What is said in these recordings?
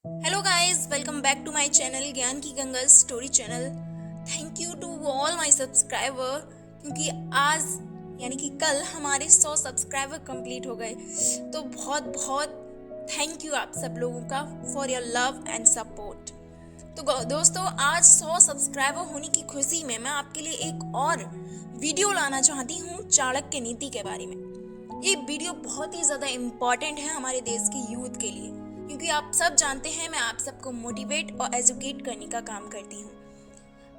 Hello guys, welcome back to my channel Gyan ki Ganga story channel. Thank you to all my subscriber, क्योंकि आज यानी कि कल हमारे 100 सब्सक्राइबर कंप्लीट हो गए। तो बहुत बहुत थैंक यू आप सब लोगों का for your love and support. तो दोस्तों, आज 100 सब्सक्राइबर होने की खुशी में मैं आपके लिए एक और वीडियो लाना चाहती हूँ चाणक्य नीति के बारे में। ये वीडियो बहुत ही ज़्यादा इम्पॉर्टेंट है हमारे देश के यूथ के लिए, क्योंकि आप सब जानते हैं मैं आप सबको मोटिवेट और एजुकेट करने का काम करती हूँ।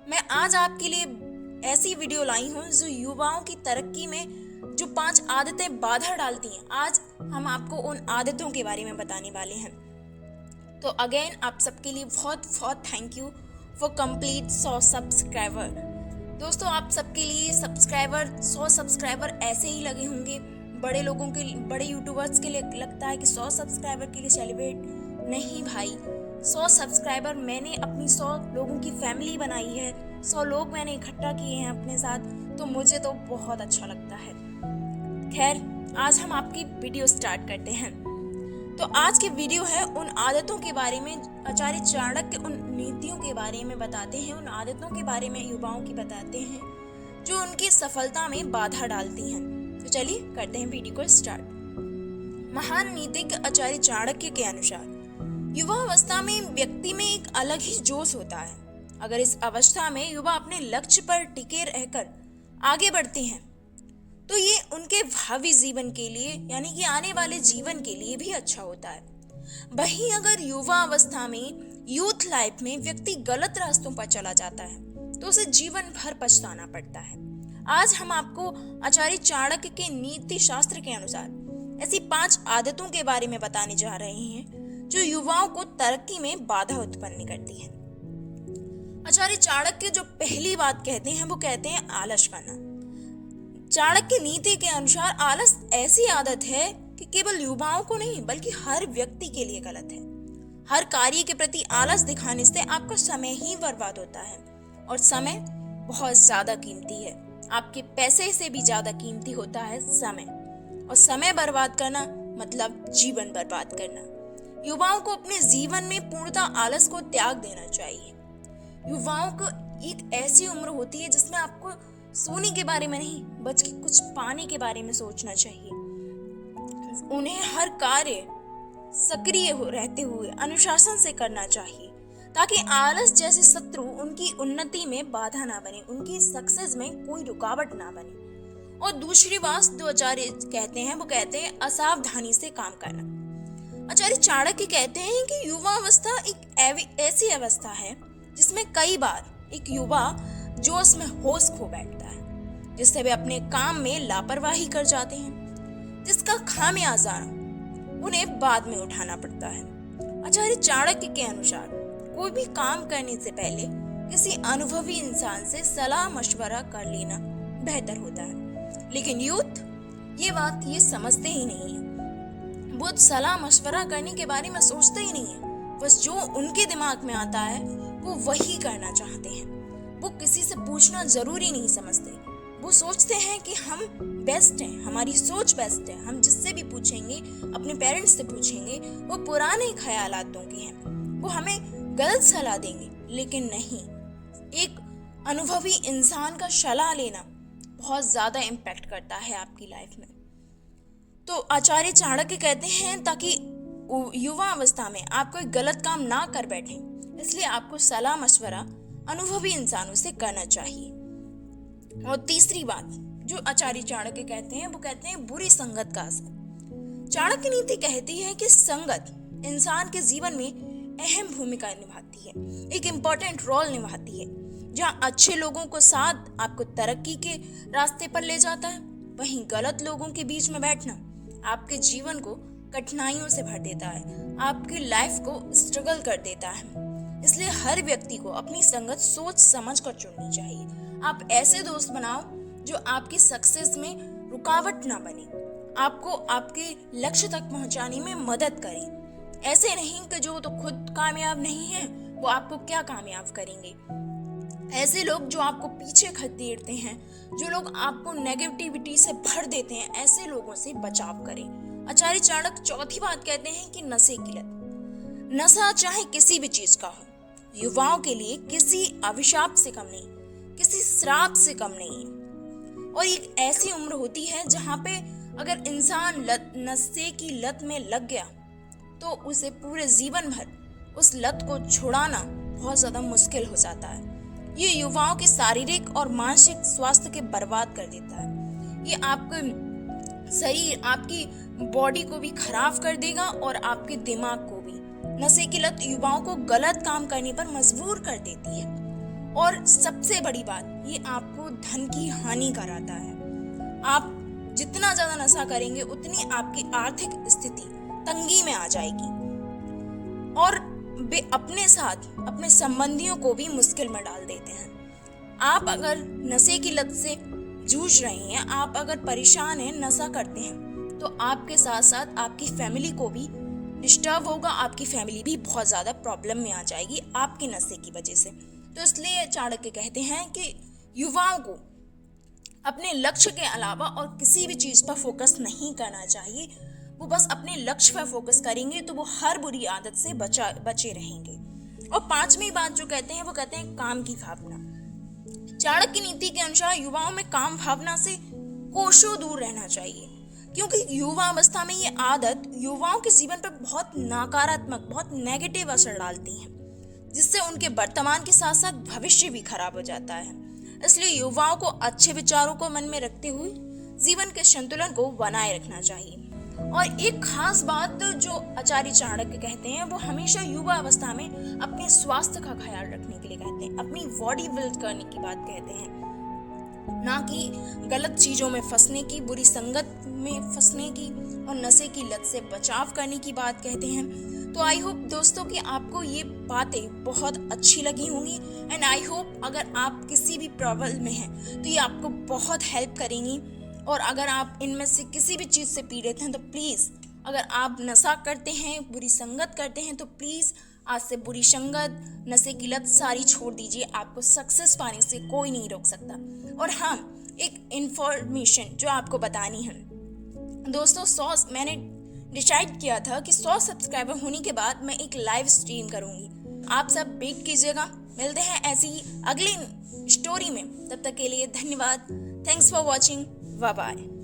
मैं आज आपके लिए ऐसी वीडियो लाई हूँ जो युवाओं की तरक्की में जो 5 आदतें बाधा डालती हैं। आज हम आपको उन आदतों के बारे में बताने वाले हैं। तो अगेन आप सबके लिए बहुत बहुत thank you for complete 100 subscriber. दोस्तों, आप सबके लिए 100 सब्सक्राइबर ऐसे ही लगे होंगे। बड़े लोगों के, बड़े यूट्यूबर्स के लिए लगता है कि 100 सब्सक्राइबर के लिए सेलिब्रेट। नहीं भाई, 100 सब्सक्राइबर मैंने अपनी 100 लोगों की फैमिली बनाई है। 100 लोग मैंने इकट्ठा किए हैं अपने साथ, तो मुझे तो बहुत अच्छा लगता है। खैर, आज हम आपकी वीडियो स्टार्ट करते हैं। तो आज की वीडियो है उन आदतों के बारे में, आचार्य चाणक्य उन नीतियों के बारे में बताते हैं, उन आदतों के बारे में युवाओं की बताते हैं जो उनकी सफलता में बाधा डालती हैं। तो चलिए करते हैं वीडियो को स्टार्ट। महान नीतिज्ञ आचार्य चाणक्य के अनुसार युवा अवस्था में व्यक्ति में एक अलग ही जोश होता है। अगर इस अवस्था में युवा अपने लक्ष्य पर टिके रहकर आगे बढ़ते हैं तो ये उनके भावी जीवन के लिए यानी कि आने वाले जीवन के लिए भी अच्छा होता है। वहीं अगर युवा अवस्था में, यूथ लाइफ में व्यक्ति गलत रास्तों पर चला जाता है तो उसे जीवन भर पछताना पड़ता है। आज हम आपको आचार्य चाणक्य के नीति शास्त्र के अनुसार ऐसी 5 आदतों के बारे में बताने जा रहे हैं जो युवाओं को तरक्की में बाधा उत्पन्न करती है। आचार्य चाणक्य जो पहली बात कहते हैं वो कहते हैं आलस करना। चाणक्य नीति के अनुसार आलस ऐसी आदत है कि केवल युवाओं को नहीं बल्कि हर व्यक्ति के लिए गलत है। हर कार्य के प्रति आलस दिखाने से आपका समय ही बर्बाद होता है, और समय बहुत ज्यादा कीमती है। आपके पैसे से भी ज्यादा कीमती होता है समय, और समय बर्बाद करना मतलब जीवन बर्बाद करना। युवाओं को अपने जीवन में पूर्णतः आलस को त्याग देना चाहिए। युवाओं को एक ऐसी उम्र होती है जिसमें आपको सोने के बारे में नहीं बल्कि कुछ पाने के बारे में सोचना चाहिए। उन्हें हर कार्य सक्रिय रहते हुए अनुशासन से करना चाहिए, ताकि आलस जैसे शत्रु उनकी उन्नति में बाधा ना बने, उनकी सक्सेस में कोई रुकावट ना बने। और दूसरी बात जो आचार्य कहते हैं वो कहते हैं असावधानी से काम करना। आचार्य चाणक्य कहते हैं कि युवा अवस्था एक ऐसी अवस्था है जिसमें कई बार एक युवा जोश में होश खो बैठता है, जिससे वे अपने काम में लापरवाही कर जाते हैं, जिसका खामियाजा उन्हें बाद में उठाना पड़ता है। आचार्य चाणक्य के अनुसार कोई भी काम करने से पहले किसी अनुभवी इंसान से सलाह मशवरा कर लेना बेहतर होता है, लेकिन यूथ ये समझते ही नहीं है। वो सलाह मशवरा करने के बारे में सोचते ही नहीं है। बस जो उनके दिमाग में आता है वो वही करना चाहते हैं। वो किसी से पूछना जरूरी नहीं समझते। वो सोचते हैं कि हम बेस्ट हैं, हमारी सोच बेस्ट है, हम जिससे भी पूछेंगे, अपने पेरेंट्स से पूछेंगे, वो पुराने ख्यालातों के हैं, वो हमें गलत सलाह देंगे। लेकिन नहीं, एक अनुभवी इंसान का सलाह लेना बहुत ज्यादा इम्पैक्ट करता है आपकी लाइफ में। तो आचार्य चाणक्य कहते हैं ताकि युवा अवस्था में आप कोई गलत काम ना कर बैठे, इसलिए आपको सलाह मशवरा अनुभवी इंसानों से करना चाहिए। और तीसरी बात जो आचार्य चाणक्य कहते हैं वो कहते हैं बुरी संगत का असर। चाणक्य नीति कहती है कि संगत इंसान के जीवन में अहम भूमिका निभाती है, एक इम्पोर्टेंट रोल निभाती है। जहाँ अच्छे लोगों को साथ आपको तरक्की के रास्ते पर ले जाता है, वहीं गलत लोगों के बीच में बैठना आपके जीवन को कठिनाइयों से भर देता है, आपकी लाइफ को स्ट्रगल कर देता है। इसलिए हर व्यक्ति को अपनी संगत सोच समझ कर चुननी चाहिए। आप ऐसे दोस्त बनाओ जो आपकी सक्सेस में रुकावट ना बने, आपको आपके लक्ष्य तक पहुंचाने में मदद करें। ऐसे नहीं कि जो तो खुद कामयाब नहीं है वो आपको क्या कामयाब करेंगे। ऐसे लोग जो आपको पीछे खदेड़ते हैं, जो लोग आपको नेगेटिविटी से भर देते हैं, ऐसे लोगों से बचाव करें। आचार्य चाणक्य चौथी बात कहते हैं कि नशे की लत। नशा चाहे किसी भी चीज का हो, युवाओं के लिए किसी अभिशाप से कम नहीं, किसी श्राप से कम नहीं है। और एक ऐसी उम्र होती है जहाँ पे अगर इंसान नशे की लत में लग गया तो उसे पूरे जीवन भर उस लत को छुड़ाना बहुत ज्यादा मुश्किल हो जाता है। ये युवाओं के शारीरिक और मानसिक स्वास्थ्य के बर्बाद कर देता है। ये आपके शरीर, आपकी बॉडी को भी खराब कर देगा और आपके दिमाग को भी। नशे की लत युवाओं को गलत काम करने पर मजबूर कर देती है और सबसे बड़ी बात, ये आपको धन की हानि कराता है। आप जितना ज्यादा नशा करेंगे उतनी आपकी आर्थिक स्थिति तंगी में आ जाएगी और वे अपने साथ अपने संबंधियों को भी मुश्किल में डाल देते हैं। आप अगर नशे की लत से जूझ रहे हैं, आप अगर परेशान हैं, नशा करते हैं, तो आपके साथ साथ आपकी फैमिली को भी डिस्टर्ब होगा। आपकी फैमिली भी बहुत ज़्यादा प्रॉब्लम में आ जाएगी आपके नशे की वजह से। तो इसलिए चाणक्य कहते हैं कि युवाओं को अपने लक्ष्य के अलावा और किसी भी चीज़ पर फोकस नहीं करना चाहिए। वो बस अपने लक्ष्य पर फोकस करेंगे तो वो हर बुरी आदत से बचे रहेंगे। और पांचवी बात जो कहते हैं वो कहते हैं काम की भावना। चाणक्य की नीति के अनुसार युवाओं में काम भावना से कोसों दूर रहना चाहिए, क्योंकि युवा अवस्था में ये आदत युवाओं के जीवन पर बहुत नकारात्मक, बहुत नेगेटिव असर डालती है, जिससे उनके वर्तमान के साथ साथ भविष्य भी खराब हो जाता है। इसलिए युवाओं को अच्छे विचारों को मन में रखते हुए जीवन के संतुलन को बनाए रखना चाहिए। और एक खास बात जो आचार्य चाणक्य कहते हैं, वो हमेशा युवा अवस्था में अपने स्वास्थ्य का ख्याल रखने के लिए कहते हैं, अपनी बॉडी बिल्ड करने की बात कहते हैं, ना कि गलत चीजों में फंसने की, बुरी संगत में फंसने की और नशे की लत से बचाव करने की बात कहते हैं। तो आई होप दोस्तों कि आपको ये बातें बहुत अच्छी लगी होंगी एंड आई होप अगर आप किसी भी प्रॉब्लम में हैं तो ये आपको बहुत हेल्प करेंगी। और अगर आप इनमें से किसी भी चीज़ से पीड़ित हैं तो प्लीज़, अगर आप नशा करते हैं, बुरी संगत करते हैं, तो प्लीज़ आज से बुरी संगत, नशे की लत सारी छोड़ दीजिए। आपको सक्सेस पाने से कोई नहीं रोक सकता। और हाँ, एक इन्फॉर्मेशन जो आपको बतानी है दोस्तों, मैंने डिसाइड किया था कि 100 सब्सक्राइबर होने के बाद मैं एक लाइव स्ट्रीम करूँगी। आप सब वेट कीजिएगा। मिलते हैं ऐसी ही अगली स्टोरी में। तब तक के लिए धन्यवाद। Thanks for watching. Bye bye.